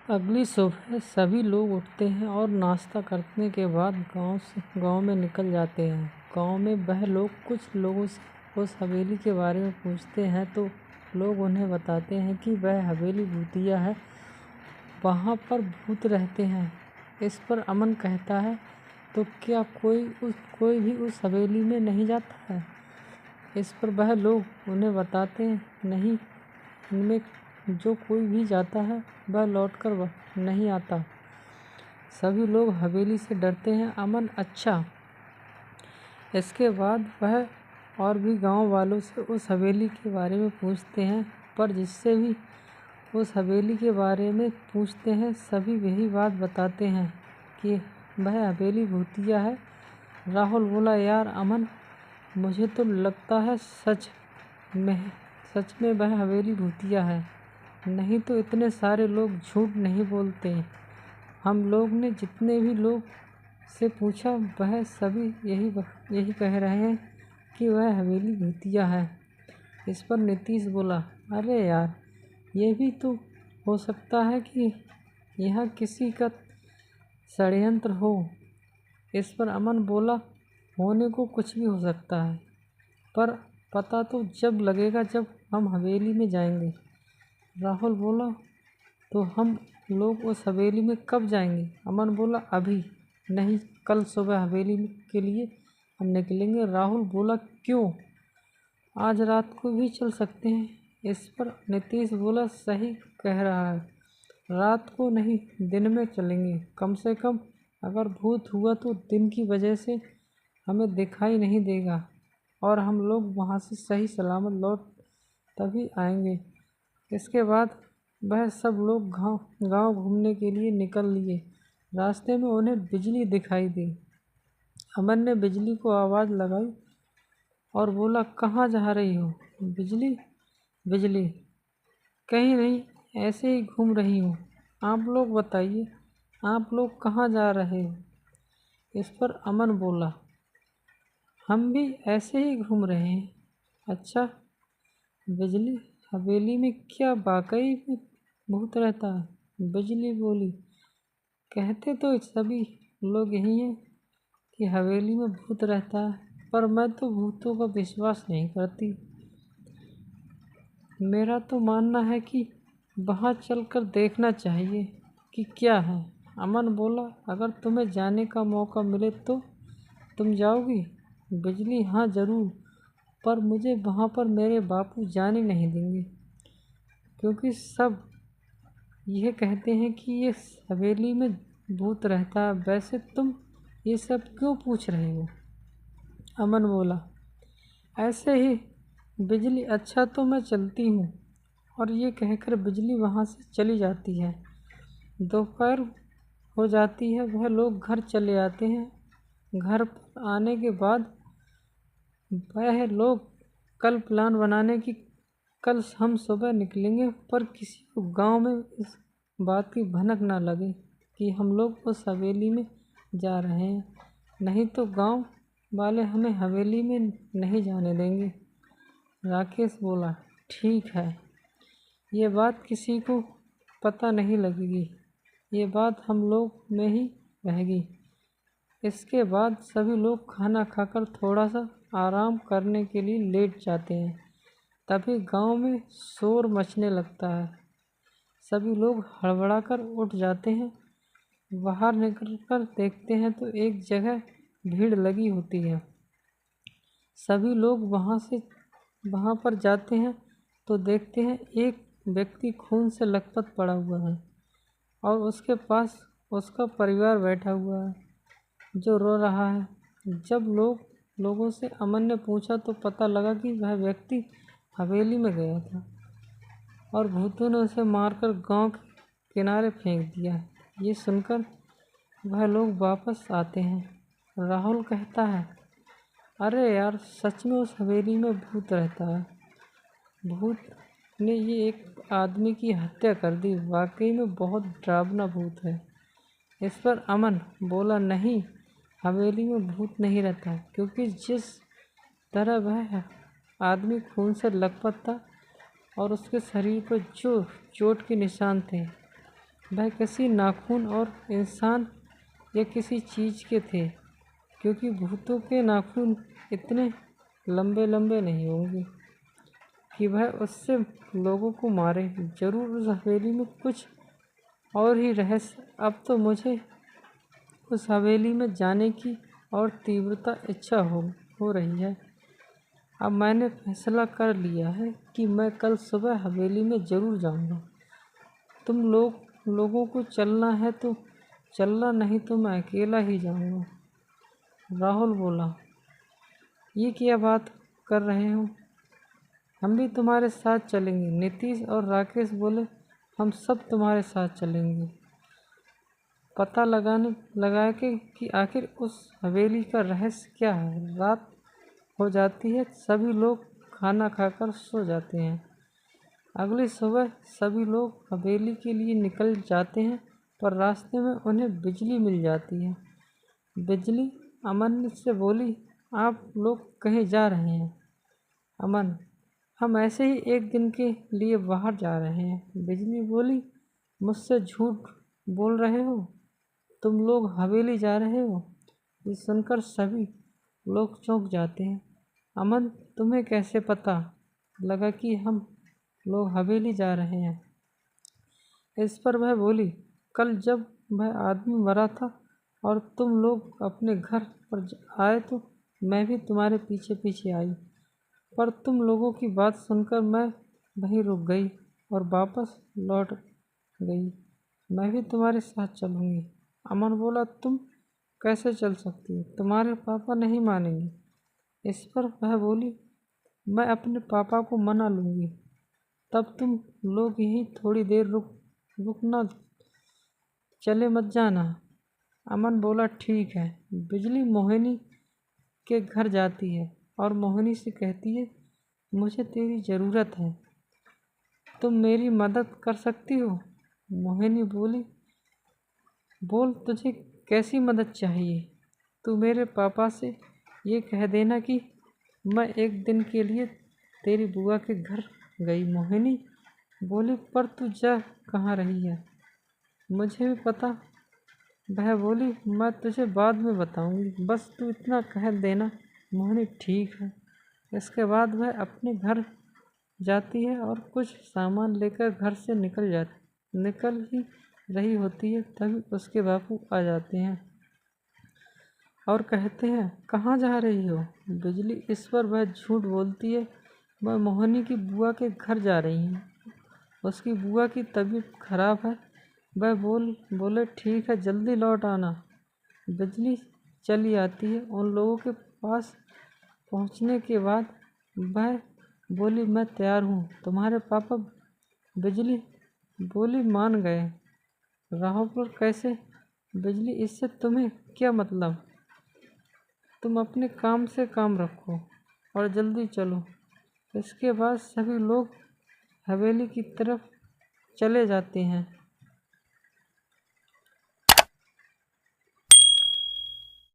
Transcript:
अगली सुबह सभी लोग उठते हैं और नाश्ता करने के बाद गांव में निकल जाते हैं। गांव में वह लोग कुछ लोगों से उस हवेली के बारे में पूछते हैं तो लोग उन्हें बताते हैं कि वह हवेली भूतिया है, वहाँ पर भूत रहते हैं। इस पर अमन कहता है, तो क्या कोई भी उस हवेली में नहीं जाता है? इस पर वह लोग उन्हें बताते हैं, नहीं, इनमें जो कोई भी जाता है वह लौटकर नहीं आता। सभी लोग हवेली से डरते हैं। अमन, अच्छा। इसके बाद वह और भी गांव वालों से उस हवेली के बारे में पूछते हैं, पर जिससे भी उस हवेली के बारे में पूछते हैं सभी यही बात बताते हैं कि वह हवेली भूतिया है। राहुल बोला, यार अमन, मुझे तो लगता है सच में वह हवेली भूतिया है, नहीं तो इतने सारे लोग झूठ नहीं बोलते। हम लोग ने जितने भी लोग से पूछा वह सभी यही कह रहे हैं कि वह हवेली भूतिया है। इस पर नीतीश बोला, अरे यार, ये भी तो हो सकता है कि यहाँ किसी का षड्यंत्र हो। इस पर अमन बोला, होने को कुछ भी हो सकता है, पर पता तो जब लगेगा जब हम हवेली में जाएंगे। राहुल बोला, तो हम लोग उस हवेली में कब जाएंगे? अमन बोला, अभी नहीं, कल सुबह हवेली के लिए हम निकलेंगे। राहुल बोला, क्यों? आज रात को भी चल सकते हैं। इस पर नीतीश बोला, सही कह रहा है, रात को नहीं, दिन में चलेंगे। कम से कम अगर भूत हुआ तो दिन की वजह से हमें दिखाई नहीं देगा और हम लोग वहाँ से सही सलामत लौट तभी आएंगे। इसके बाद वह सब लोग गांव घूमने के लिए निकल लिए। रास्ते में उन्हें बिजली दिखाई दी। अमन ने बिजली को आवाज़ लगाई और बोला, कहाँ जा रही हो? बिजली, कहीं नहीं, ऐसे ही घूम रही हूँ। आप लोग बताइए, आप लोग कहाँ जा रहे हो? इस पर अमन बोला, हम भी ऐसे ही घूम रहे हैं। अच्छा, बिजली, हवेली में क्या वाकई में भूत रहता है? बिजली बोली, कहते तो सभी लोग यही हैं कि हवेली में भूत रहता है, पर मैं तो भूतों का विश्वास नहीं करती। मेरा तो मानना है कि वहाँ चलकर देखना चाहिए कि क्या है। अमन बोला, अगर तुम्हें जाने का मौका मिले तो तुम जाओगी? बिजली, हाँ ज़रूर, पर मुझे वहाँ पर मेरे बापू जाने नहीं देंगे, क्योंकि सब यह कहते हैं कि ये हवेली में भूत रहता है। वैसे तुम ये सब क्यों पूछ रहे हो? अमन बोला, ऐसे ही। बिजली, अच्छा तो मैं चलती हूँ। और ये कहकर बिजली वहाँ से चली जाती है। दोपहर हो जाती है, वह लोग घर चले आते हैं। घर पर आने के बाद वह लोग कल प्लान बनाने की, कल हम सुबह निकलेंगे, पर किसी को गांव में इस बात की भनक ना लगे कि हम लोग उस हवेली में जा रहे हैं, नहीं तो गांव वाले हमें हवेली में नहीं जाने देंगे। राकेश बोला, ठीक है, ये बात किसी को पता नहीं लगेगी, ये बात हम लोग में ही रहेगी। इसके बाद सभी लोग खाना खाकर थोड़ा सा आराम करने के लिए लेट जाते हैं। तभी गांव में शोर मचने लगता है। सभी लोग हड़बड़ाकर उठ जाते हैं। बाहर निकलकर देखते हैं तो एक जगह भीड़ लगी होती है। सभी लोग वहाँ पर जाते हैं तो देखते हैं एक व्यक्ति खून से लथपथ पड़ा हुआ है और उसके पास उसका परिवार बैठा हुआ है जो रो रहा है। जब लोगों से अमन ने पूछा तो पता लगा कि वह व्यक्ति हवेली में गया था और भूतों ने उसे मारकर गांव के किनारे फेंक दिया। ये सुनकर वह लोग वापस आते हैं। राहुल कहता है, अरे यार, सच में उस हवेली में भूत रहता है। भूत ने ये एक आदमी की हत्या कर दी। वाकई में बहुत डरावना भूत है। इस पर अमन बोला, नहीं, हवेली में भूत नहीं रहता, क्योंकि जिस तरह वह आदमी खून से लथपथ था और उसके शरीर पर जो चोट के निशान थे, वह किसी नाखून और इंसान या किसी चीज़ के थे, क्योंकि भूतों के नाखून इतने लंबे लंबे नहीं होंगे कि वह उससे लोगों को मारे। जरूर उस हवेली में कुछ और ही रहस्य। अब तो मुझे उस हवेली में जाने की और तीव्रता इच्छा हो रही है। अब मैंने फैसला कर लिया है कि मैं कल सुबह हवेली में ज़रूर जाऊंगा। तुम लोगों को चलना है तो चलना, नहीं तो मैं अकेला ही जाऊंगा। राहुल बोला, ये क्या बात कर रहे हो? हम भी तुम्हारे साथ चलेंगे। नीतीश और राकेश बोले, हम सब तुम्हारे साथ चलेंगे। पता लगा के कि आखिर उस हवेली का रहस्य क्या है। रात हो जाती है, सभी लोग खाना खाकर सो जाते हैं। अगली सुबह सभी लोग हवेली के लिए निकल जाते हैं, पर रास्ते में उन्हें बिजली मिल जाती है। बिजली अमन से बोली, आप लोग कहीं जा रहे हैं? अमन, हम ऐसे ही एक दिन के लिए बाहर जा रहे हैं। बिजली बोली, मुझसे झूठ बोल रहे हो? तुम लोग हवेली जा रहे हो? ये सुनकर सभी लोग चौंक जाते हैं। अमन, तुम्हें कैसे पता लगा कि हम लोग हवेली जा रहे हैं? इस पर वह बोली, कल जब वह आदमी मरा था और तुम लोग अपने घर पर आए तो मैं भी तुम्हारे पीछे पीछे आई, पर तुम लोगों की बात सुनकर मैं वहीं रुक गई और वापस लौट गई। मैं भी तुम्हारे साथ चलूँगी। अमन बोला, तुम कैसे चल सकती हो? तुम्हारे पापा नहीं मानेंगे। इस पर वह बोली, मैं अपने पापा को मना लूँगी, तब तुम लोग यहीं थोड़ी देर रुकना, चले मत जाना। अमन बोला, ठीक है। बिजली मोहिनी के घर जाती है और मोहिनी से कहती है, मुझे तेरी ज़रूरत है, तुम मेरी मदद कर सकती हो? मोहिनी बोली, बोल, तुझे कैसी मदद चाहिए? तू मेरे पापा से ये कह देना कि मैं एक दिन के लिए तेरी बुआ के घर गई। मोहिनी बोली, पर तू जा कहाँ रही है? मुझे भी पता। वह बोली, मैं तुझे बाद में बताऊंगी, बस तू इतना कह देना। मोहिनी, ठीक है। इसके बाद वह अपने घर जाती है और कुछ सामान लेकर घर से निकल ही रही होती है, तभी उसके बापू आ जाते हैं और कहते हैं, कहाँ जा रही हो? बिजली इस पर वह झूठ बोलती है, मैं मोहिनी की बुआ के घर जा रही हूँ, उसकी बुआ की तबीयत खराब है। वह बोले, ठीक है, जल्दी लौट आना। बिजली चली आती है। उन लोगों के पास पहुँचने के बाद वह बोली, मैं तैयार हूँ। तुम्हारे पापा? बिजली बोली, मान गए। राहुल पर कैसे? बिजली, इससे तुम्हें क्या मतलब? तुम अपने काम से काम रखो और जल्दी चलो। इसके बाद सभी लोग हवेली की तरफ चले जाते हैं।